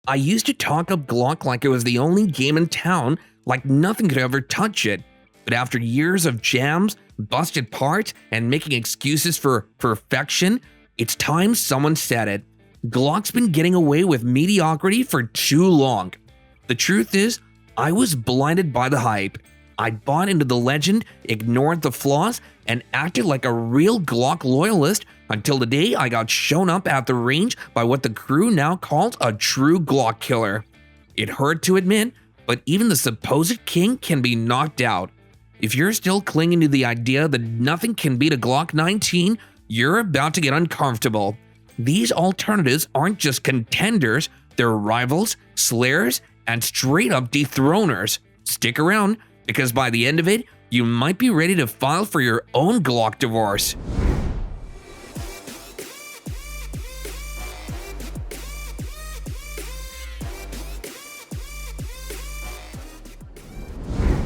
I used to talk up Glock like it was the only game in town, like nothing could ever touch it. But after years of jams, busted parts, and making excuses for perfection, it's time someone said it. Glock's been getting away with mediocrity for too long. The truth is, I was blinded by the hype. I bought into the legend, ignored the flaws, and acted like a real Glock loyalist until the day I got shown up at the range by what the crew now calls a true Glock killer. It hurt to admit, but even the supposed king can be knocked out. If you're still clinging to the idea that nothing can beat a Glock 19, you're about to get uncomfortable. These alternatives aren't just contenders, they're rivals, slayers, and straight-up dethroners. Stick around, because by the end of it, you might be ready to file for your own Glock divorce.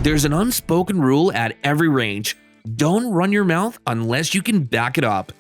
There's an unspoken rule at every range. Don't run your mouth unless you can back it up.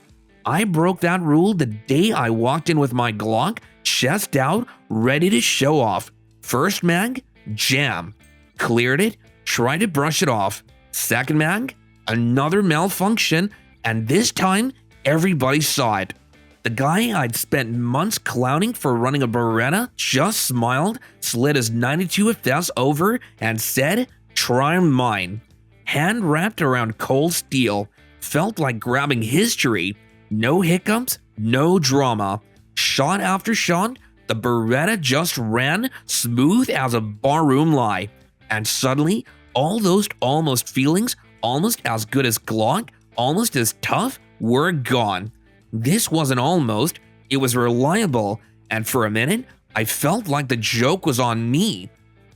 I broke that rule the day I walked in with my Glock, chest out, ready to show off. First mag, jam. Cleared it, tried to brush it off. Second mag, another malfunction, and this time, everybody saw it. The guy I'd spent months clowning for running a Beretta just smiled, slid his 92 FS over, and said, "Try mine." Hand wrapped around cold steel, felt like grabbing history. No hiccups, no drama. Shot after shot, the Beretta just ran smooth as a barroom lie. And suddenly, all those almost feelings, almost as good as Glock, almost as tough, were gone. This wasn't almost, it was reliable, and for a minute, I felt like the joke was on me.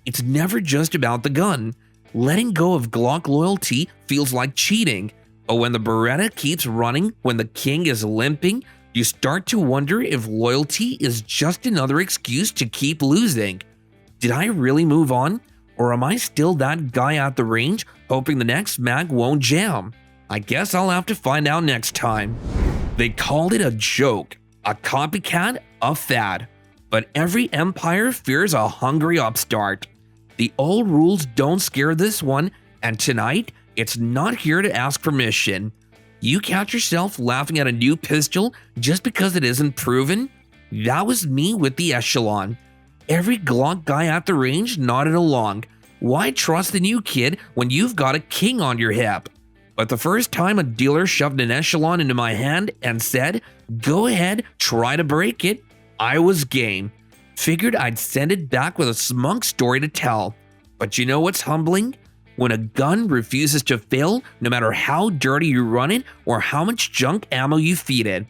It's never just about the gun. Letting go of Glock loyalty feels like cheating, but when the Beretta keeps running, when the king is limping, you start to wonder if loyalty is just another excuse to keep losing. Did I really move on? Or am I still that guy at the range hoping the next mag won't jam? I guess I'll have to find out next time. They called it a joke, a copycat, a fad. But every empire fears a hungry upstart. The old rules don't scare this one, and tonight, it's not here to ask permission. You catch yourself laughing at a new pistol just because it isn't proven? That was me with the Echelon. Every Glock guy at the range nodded along. Why trust the new kid when you've got a king on your hip? But the first time a dealer shoved an Echelon into my hand and said, "Go ahead, try to break it," I was game. Figured I'd send it back with a smug story to tell. But you know what's humbling? When a gun refuses to fail, no matter how dirty you run it or how much junk ammo you feed it.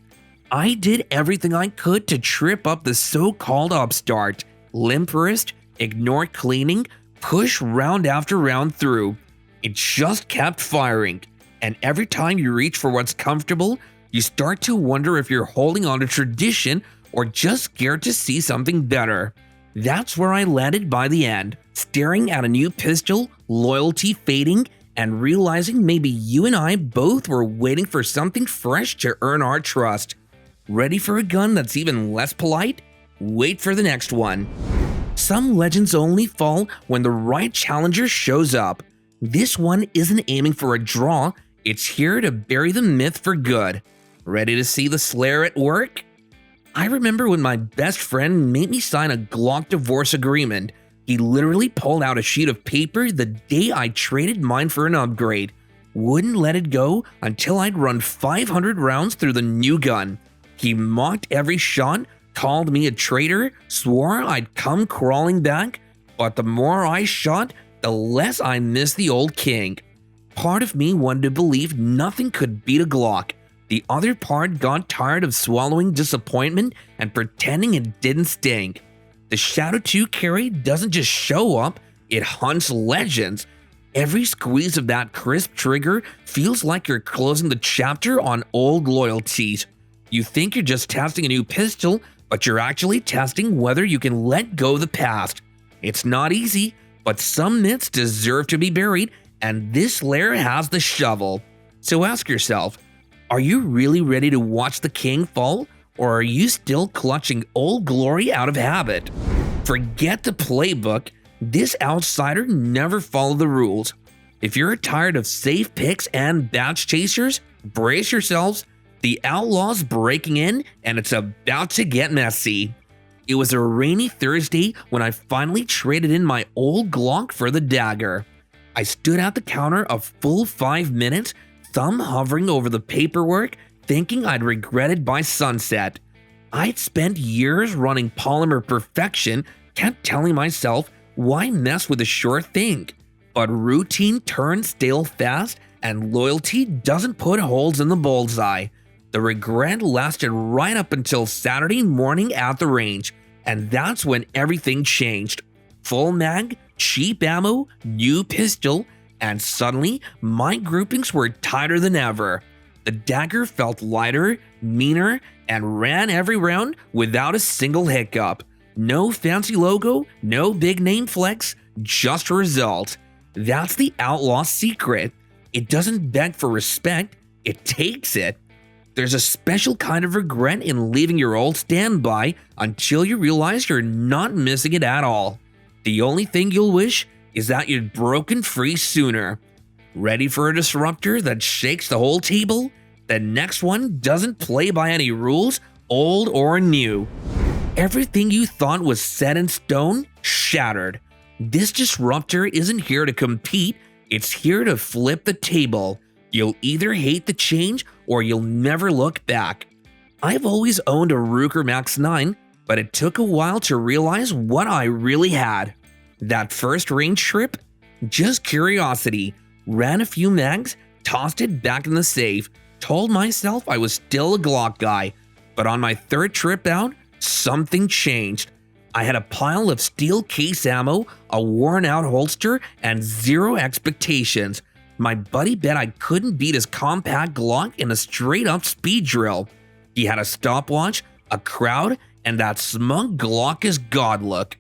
I did everything I could to trip up the so-called upstart. Limp wrist, ignore cleaning, push round after round through. It just kept firing. And every time you reach for what's comfortable, you start to wonder if you're holding on to tradition or just scared to see something better. That's where I landed by the end, staring at a new pistol, loyalty fading, and realizing maybe you and I both were waiting for something fresh to earn our trust. Ready for a gun that's even less polite? Wait for the next one. Some legends only fall when the right challenger shows up. This one isn't aiming for a draw, it's here to bury the myth for good. Ready to see the Slayer at work? I remember when my best friend made me sign a Glock divorce agreement. He literally pulled out a sheet of paper the day I traded mine for an upgrade. Wouldn't let it go until I'd run 500 rounds through the new gun. He mocked every shot, called me a traitor, swore I'd come crawling back, but the more I shot, the less I missed the old king. Part of me wanted to believe nothing could beat a Glock. The other part got tired of swallowing disappointment and pretending it didn't sting. The Shadow 2 carry doesn't just show up, it hunts legends. Every squeeze of that crisp trigger feels like you're closing the chapter on old loyalties. You think you're just testing a new pistol, but you're actually testing whether you can let go of the past. It's not easy, but some myths deserve to be buried, and this lair has the shovel. So ask yourself, are you really ready to watch the king fall, or are you still clutching old glory out of habit? Forget the playbook. This outsider never followed the rules. If you're tired of safe picks and batch chasers, brace yourselves. The outlaw's breaking in and it's about to get messy. It was a rainy Thursday when I finally traded in my old Glock for the Dagger. I stood at the counter a full 5 minutes, thumb hovering over the paperwork, thinking I'd regret it by sunset. I'd spent years running polymer perfection, kept telling myself, why mess with a sure thing? But routine turns stale fast and loyalty doesn't put holes in the bullseye. The regret lasted right up until Saturday morning at the range, and that's when everything changed. Full mag, cheap ammo, new pistol, and suddenly my groupings were tighter than ever. The Dagger felt lighter, meaner, and ran every round without a single hiccup. No fancy logo, no big name flex, just result. That's the outlaw's secret. It doesn't beg for respect, it takes it. There's a special kind of regret in leaving your old standby until you realize you're not missing it at all. The only thing you'll wish is that you'd broken free sooner. Ready for a disruptor that shakes the whole table? The next one doesn't play by any rules, old or new. Everything you thought was set in stone, shattered. This disruptor isn't here to compete, it's here to flip the table. You'll either hate the change or you'll never look back. I've always owned a Ruger Max 9, but it took a while to realize what I really had. That first range trip? Just curiosity. Ran a few mags, tossed it back in the safe, told myself I was still a Glock guy. But on my third trip out, something changed. I had a pile of steel case ammo, a worn out holster, and zero expectations. My buddy bet I couldn't beat his compact Glock in a straight up speed drill. He had a stopwatch, a crowd, and that smug Glock is God look.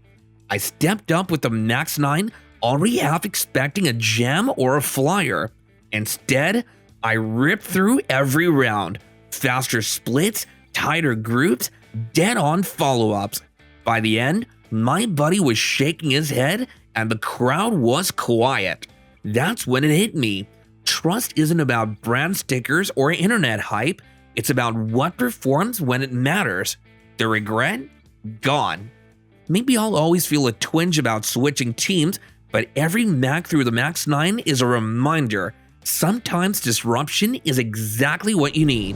I stepped up with the Max 9, already half expecting a jam or a flyer. Instead, I ripped through every round. Faster splits, tighter groups, dead on follow-ups. By the end, my buddy was shaking his head and the crowd was quiet. That's when it hit me. Trust isn't about brand stickers or internet hype, it's about what performs when it matters. The regret? Gone. Maybe I'll always feel a twinge about switching teams, but every mag through the Max 9 is a reminder. Sometimes disruption is exactly what you need.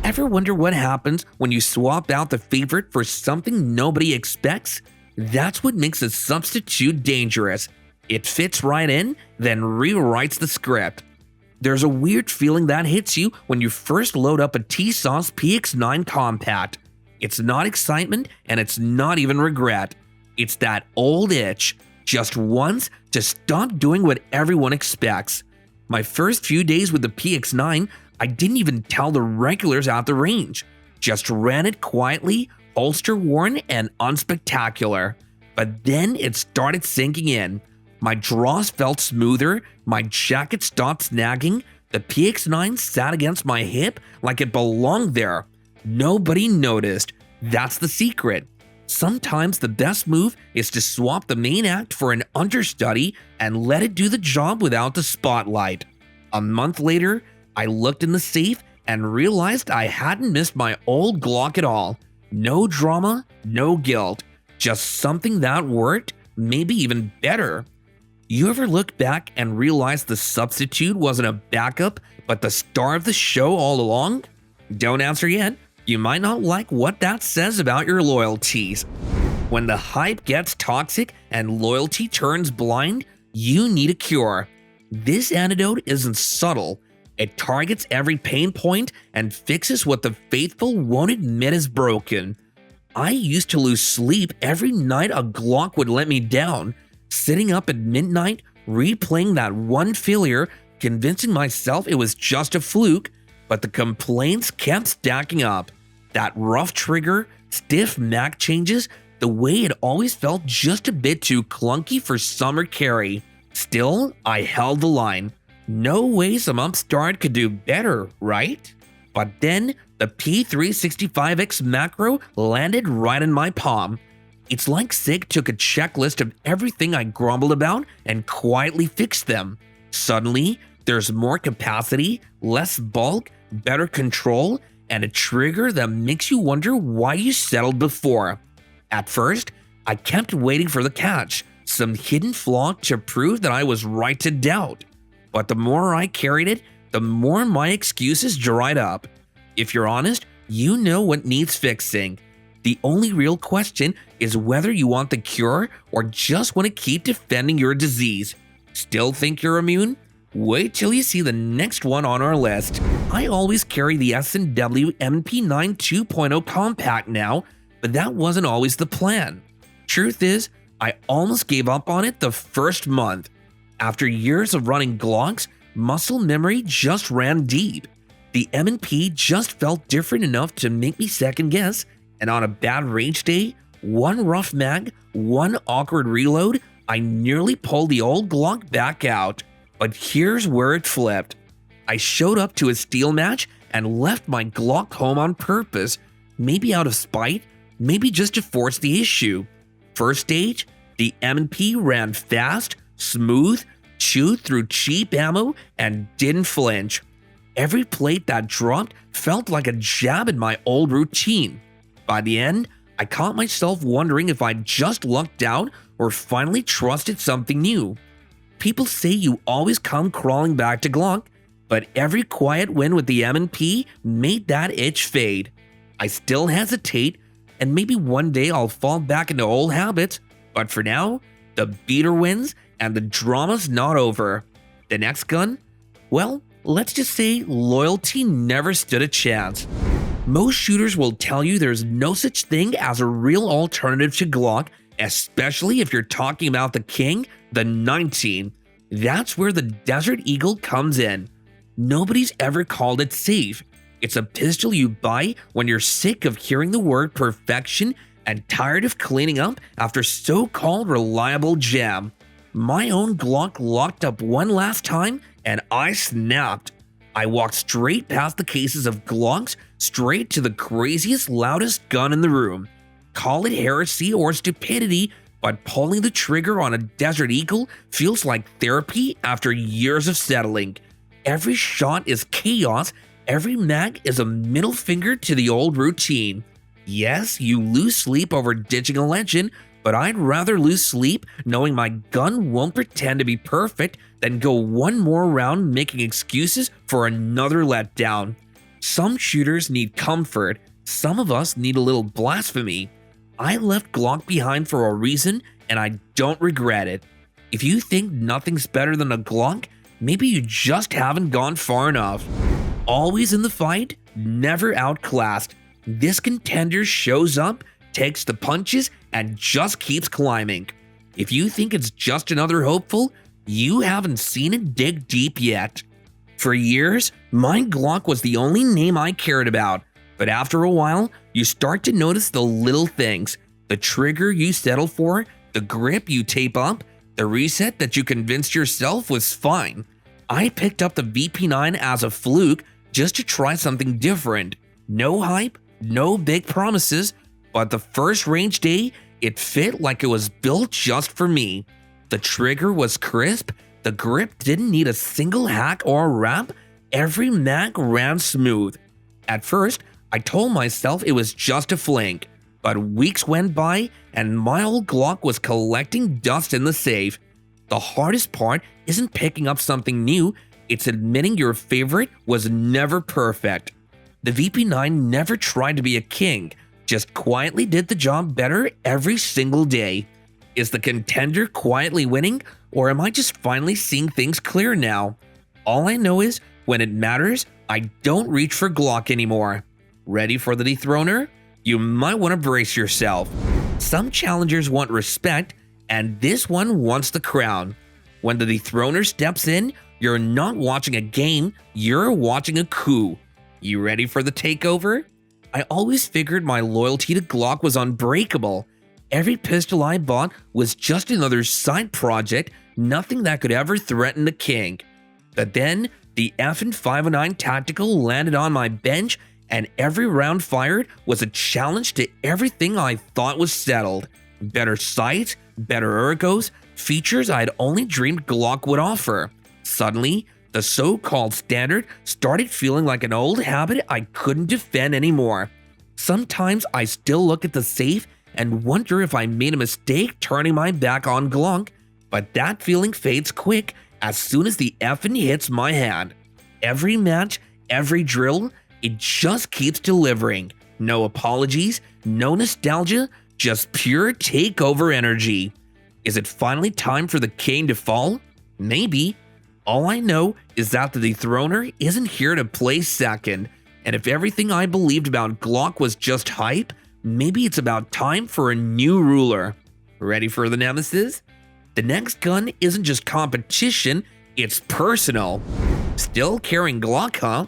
Ever wonder what happens when you swap out the favorite for something nobody expects? That's what makes a substitute dangerous. It fits right in, then rewrites the script. There's a weird feeling that hits you when you first load up a Tisas PX-9 Compact. It's not excitement and it's not even regret. It's that old itch, just once to stop doing what everyone expects. My first few days with the PX-9, I didn't even tell the regulars at the range. Just ran it quietly, holster worn and unspectacular. But then it started sinking in. My draws felt smoother, my jacket stopped snagging, the PX-9 sat against my hip like it belonged there. Nobody noticed. That's the secret. Sometimes the best move is to swap the main act for an understudy and let it do the job without the spotlight. A month later, I looked in the safe and realized I hadn't missed my old Glock at all. No drama, no guilt, just something that worked, maybe even better. You ever look back and realize the substitute wasn't a backup, but the star of the show all along? Don't answer yet. You might not like what that says about your loyalties. When the hype gets toxic and loyalty turns blind, you need a cure. This antidote isn't subtle. It targets every pain point and fixes what the faithful won't admit is broken. I used to lose sleep every night a Glock would let me down. Sitting up at midnight, replaying that one failure, convincing myself it was just a fluke, but the complaints kept stacking up. That rough trigger, stiff mag changes, the way it always felt just a bit too clunky for summer carry. Still, I held the line. No way some upstart could do better, right? But then, the P365 XMacro landed right in my palm. It's like SIG took a checklist of everything I grumbled about and quietly fixed them. Suddenly, there's more capacity, less bulk, better control, and a trigger that makes you wonder why you settled before. At first, I kept waiting for the catch, some hidden flaw to prove that I was right to doubt. But the more I carried it, the more my excuses dried up. If you're honest, you know what needs fixing. The only real question is whether you want the cure or just want to keep defending your disease. Still think you're immune? Wait till you see the next one on our list. I always carry the S&W MP9 2.0 Compact now, but that wasn't always the plan. Truth is, I almost gave up on it the first month. After years of running Glocks, muscle memory just ran deep. The M&P just felt different enough to make me second guess, and on a bad range day, one rough mag, one awkward reload, I nearly pulled the old Glock back out. But here's where it flipped. I showed up to a steel match and left my Glock home on purpose, maybe out of spite, maybe just to force the issue. First stage, the M&P ran fast, smooth, chewed through cheap ammo, and didn't flinch. Every plate that dropped felt like a jab in my old routine. By the end, I caught myself wondering if I'd just lucked out or finally trusted something new. People say you always come crawling back to Glock, but every quiet win with the M&P made that itch fade. I still hesitate, and maybe one day I'll fall back into old habits, but for now, the beater wins and the drama's not over. The next gun? Well, let's just say loyalty never stood a chance. Most shooters will tell you there's no such thing as a real alternative to Glock, especially if you're talking about the king, the 19. That's where the Desert Eagle comes in. Nobody's ever called it safe. It's a pistol you buy when you're sick of hearing the word perfection and tired of cleaning up after so-called reliable jam. My own Glock locked up one last time and I snapped. I walked straight past the cases of Glocks, straight to the craziest, loudest gun in the room. Call it heresy or stupidity, but pulling the trigger on a Desert Eagle feels like therapy after years of settling. Every shot is chaos, every mag is a middle finger to the old routine. Yes, you lose sleep over ditching a legend, but I'd rather lose sleep knowing my gun won't pretend to be perfect than go one more round making excuses for another letdown. Some shooters need comfort, some of us need a little blasphemy. I left Glock behind for a reason and I don't regret it. If you think nothing's better than a Glock, maybe you just haven't gone far enough. Always in the fight, never outclassed. This contender shows up, takes the punches, and just keeps climbing. If you think it's just another hopeful, you haven't seen it dig deep yet. For years, my Glock was the only name I cared about, but after a while, you start to notice the little things. The trigger you settle for, the grip you tape up, the reset that you convinced yourself was fine. I picked up the VP9 as a fluke just to try something different. No hype, no big promises, but the first range day, it fit like it was built just for me. The trigger was crisp, the grip didn't need a single hack or wrap, every mag ran smooth. At first, I told myself it was just a flank, but weeks went by and my old Glock was collecting dust in the safe. The hardest part isn't picking up something new, it's admitting your favorite was never perfect. The VP9 never tried to be a king, just quietly did the job better every single day. Is the contender quietly winning, or am I just finally seeing things clear now? All I know is, when it matters, I don't reach for Glock anymore. Ready for the dethroner? You might want to brace yourself. Some challengers want respect, and this one wants the crown. When the dethroner steps in, you're not watching a game, you're watching a coup. You ready for the takeover? I always figured my loyalty to Glock was unbreakable. Every pistol I bought was just another side project, nothing that could ever threaten the king. But then, the effing 509 Tactical landed on my bench, and every round fired was a challenge to everything I thought was settled. better sights, better ergos, features I'd only dreamed Glock would offer. Suddenly, the so-called standard started feeling like an old habit I couldn't defend anymore. Sometimes I still look at the safe and wonder if I made a mistake turning my back on Glock, but that feeling fades quick as soon as the effing hits my hand. Every match, every drill, it just keeps delivering. No apologies, no nostalgia, just pure takeover energy. Is it finally time for the king to fall? Maybe. All I know is that the dethroner isn't here to play second, and if everything I believed about Glock was just hype, maybe it's about time for a new ruler. Ready for the nemesis? The next gun isn't just competition, it's personal. Still carrying Glock, huh?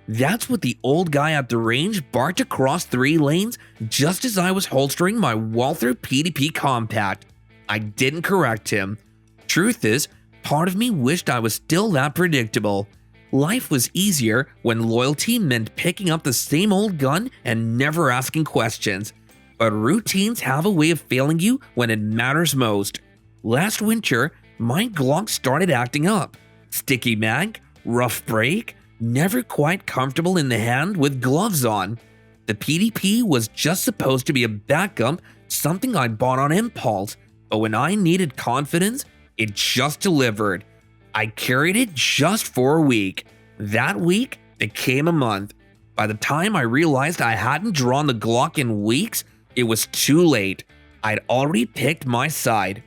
That's what the old guy at the range barked across 3 lanes just as I was holstering my Walther PDP Compact. I didn't correct him. Truth is, part of me wished I was still that predictable. Life was easier when loyalty meant picking up the same old gun and never asking questions. But routines have a way of failing you when it matters most. Last winter, my Glock started acting up. Sticky mag, rough break, never quite comfortable in the hand with gloves on. The PDP was just supposed to be a backup, something I bought on impulse, but when I needed confidence, it just delivered. I carried it just for a week. That week became a month. By the time I realized I hadn't drawn the Glock in weeks, it was too late. I'd already picked my side.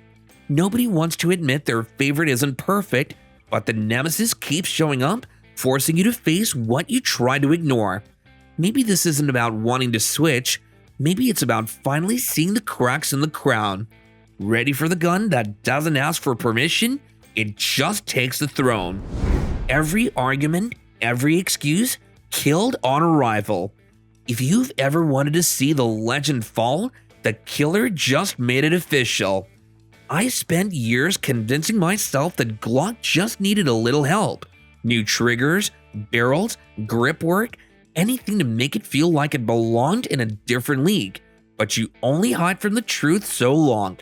Nobody wants to admit their favorite isn't perfect, but the nemesis keeps showing up, forcing you to face what you try to ignore. Maybe this isn't about wanting to switch, maybe it's about finally seeing the cracks in the crown. Ready for the gun that doesn't ask for permission? It just takes the throne. Every argument, every excuse, killed on arrival. If you've ever wanted to see the legend fall, the killer just made it official. I spent years convincing myself that Glock just needed a little help. New triggers, barrels, grip work, anything to make it feel like it belonged in a different league. But you only hide from the truth so long.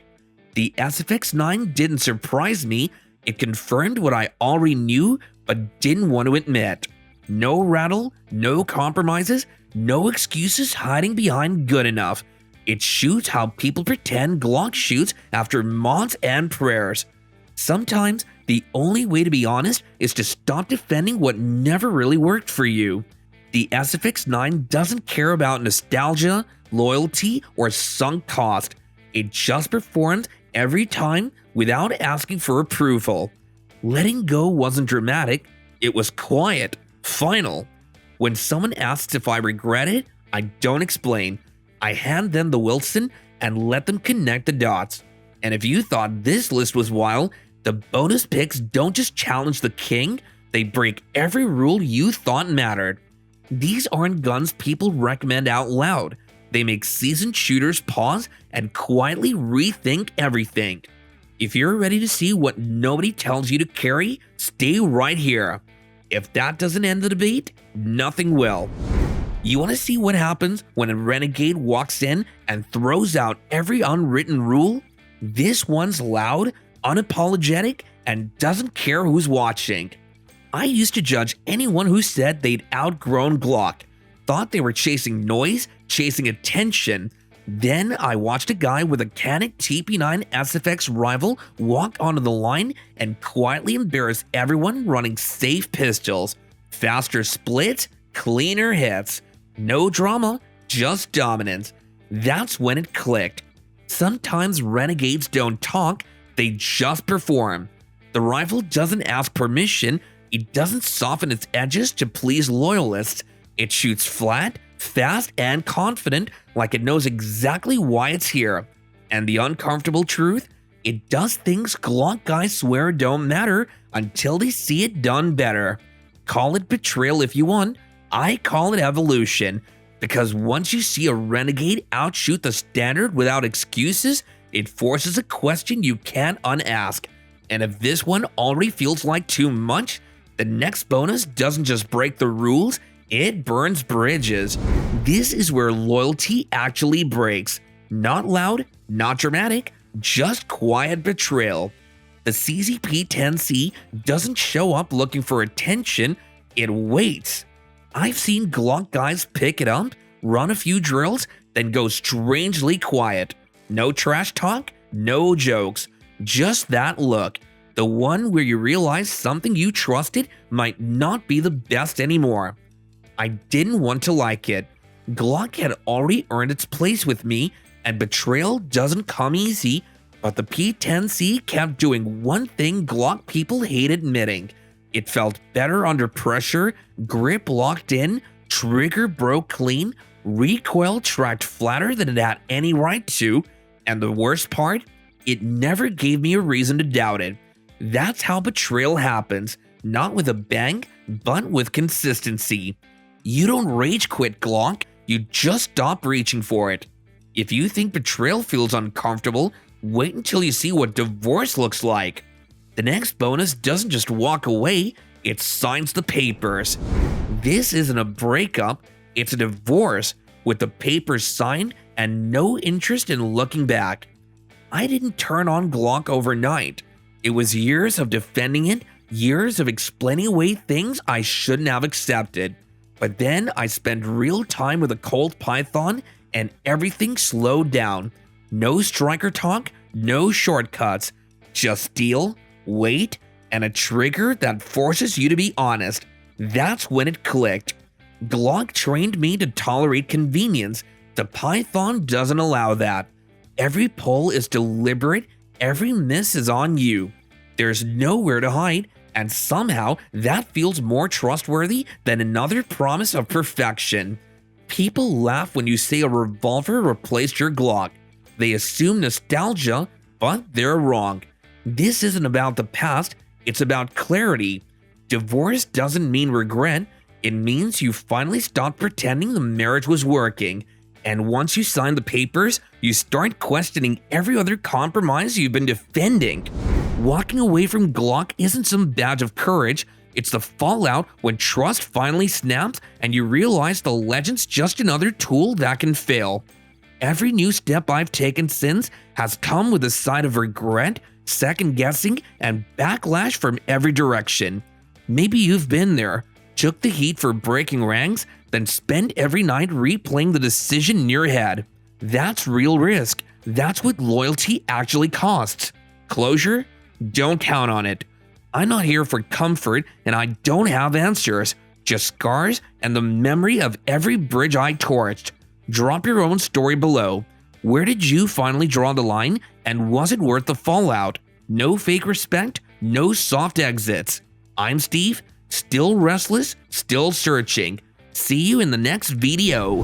The SFX-9 didn't surprise me, it confirmed what I already knew but didn't want to admit. No rattle, no compromises, no excuses hiding behind good enough. It shoots how people pretend Glock shoots after mods and prayers. Sometimes, the only way to be honest is to stop defending what never really worked for you. The SFX-9 doesn't care about nostalgia, loyalty, or sunk cost. It just performs every time without asking for approval. Letting go wasn't dramatic, it was quiet, final. When someone asks if I regret it, I don't explain. I hand them the Wilson and let them connect the dots. And if you thought this list was wild, the bonus picks don't just challenge the king, they break every rule you thought mattered. These aren't guns people recommend out loud. They make seasoned shooters pause and quietly rethink everything. If you're ready to see what nobody tells you to carry, stay right here. If that doesn't end the debate, nothing will. You want to see what happens when a Renegade walks in and throws out every unwritten rule? This one's loud, unapologetic, and doesn't care who's watching. I used to judge anyone who said they'd outgrown Glock, thought they were chasing noise, chasing attention. Then I watched a guy with a Canon TP9 SFX rival walk onto the line and quietly embarrass everyone running safe pistols. Faster splits, cleaner hits. No drama, just dominance. That's when it clicked. Sometimes renegades don't talk, they just perform. The rifle doesn't ask permission, it doesn't soften its edges to please loyalists. It shoots flat, fast, and confident, like it knows exactly why it's here. And the uncomfortable truth? It does things Glock guys swear don't matter until they see it done better. Call it betrayal if you want, I call it evolution. Because once you see a renegade outshoot the standard without excuses, it forces a question you can't unask. And if this one already feels like too much, the next bonus doesn't just break the rules, it burns bridges. This is where loyalty actually breaks. Not loud, Not dramatic, just quiet betrayal. The CZP-10C doesn't show up looking for attention, it waits. I've seen Glock guys pick it up, run a few drills, then go strangely quiet. No trash talk, no jokes, just that look. The one where you realize something you trusted might not be the best anymore. I didn't want to like it. Glock had already earned its place with me, and betrayal doesn't come easy, but the P10C kept doing one thing Glock people hate admitting. It felt better under pressure, grip locked in, trigger broke clean, recoil tracked flatter than it had any right to, and the worst part, it never gave me a reason to doubt it. That's how betrayal happens, not with a bang, but with consistency. You don't rage quit Glock, you just stop reaching for it. If you think betrayal feels uncomfortable, wait until you see what divorce looks like. The next bonus doesn't just walk away, it signs the papers. This isn't a breakup, it's a divorce, with the papers signed and no interest in looking back. I didn't turn on Glock overnight. It was years of defending it, years of explaining away things I shouldn't have accepted. But then I spent real time with a Colt Python and everything slowed down. No striker talk, no shortcuts, just steel, weight, and a trigger that forces you to be honest. That's when it clicked. Glock trained me to tolerate convenience. The Python doesn't allow that. Every pull is deliberate, every miss is on you. There's nowhere to hide, and somehow that feels more trustworthy than another promise of perfection. People laugh when you say a revolver replaced your Glock. They assume nostalgia, but they're wrong. This isn't about the past, it's about clarity. Divorce doesn't mean regret, it means you finally stopped pretending the marriage was working. And once you sign the papers, you start questioning every other compromise you've been defending. Walking away from Glock isn't some badge of courage, it's the fallout when trust finally snaps and you realize the legend's just another tool that can fail. Every new step I've taken since has come with a side of regret, second guessing, and backlash from every direction. Maybe you've been there, took the heat for breaking ranks, then spent every night replaying the decision in your head. That's real risk. That's what loyalty actually costs. Closure? Don't count on it. I'm not here for comfort and I don't have answers, just scars and the memory of every bridge I torched. Drop your own story below. Where did you finally draw the line and was it worth the fallout? No fake respect, no soft exits. I'm Steve, still restless, still searching. See you in the next video.